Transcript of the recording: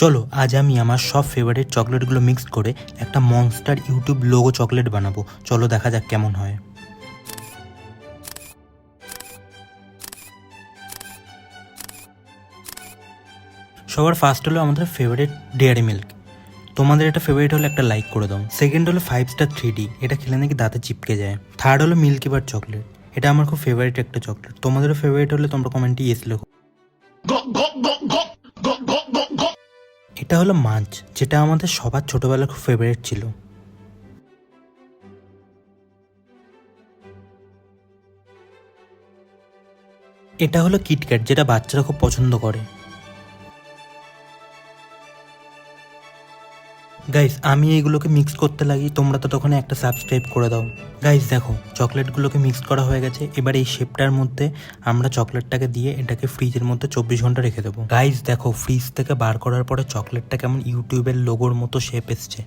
চলো আজ আমি আমার সব ফেভারিট চকলেটগুলো মিক্স করে একটা মনস্টার ইউটিউব লোগো চকলেট বানাবো। চলো দেখা যাক কেমন হয়। সবার ফার্স্ট হলো আমাদের ফেভারিট ডেয়ারি মিল্ক। তোমাদের এটা ফেভারিট হলে একটা লাইক করে দাও। সেকেন্ড হলো 5 স্টার 3D, এটা খেলে নাকি দাঁতে চিপকে যায়। থার্ড হলো মিল্কি বার চকলেট, এটা আমার খুব ফেভারিট একটা চকলেট। তোমাদেরও ফেভারিট হলে তোমরা কমেন্টে ইয়েস লেখো। এটা হলো মাঞ্চ, যেটা আমাদের সবার ছোটবেলার খুব ফেভারিট ছিল। এটা হলো কিটক্যাট, যেটা বাচ্চারা খুব পছন্দ করে। গাইস আমি এইগুলোকে মিক্স করতে লাগি, তোমরা তো তখন একটা সাবস্ক্রাইব করে দাও। গাইস দেখো চকলেটগুলোকে মিক্স করা হয়ে গেছে। এবার এই শেপটার মধ্যে আমরা চকলেটটাকে দিয়ে এটাকে ফ্রিজের মধ্যে 24 ঘন্টা রেখে দেবো। গাইস দেখো ফ্রিজ থেকে বার করার পরে চকলেটটা কেমন ইউটিউবের লোগোর মতো শেপ এসছে।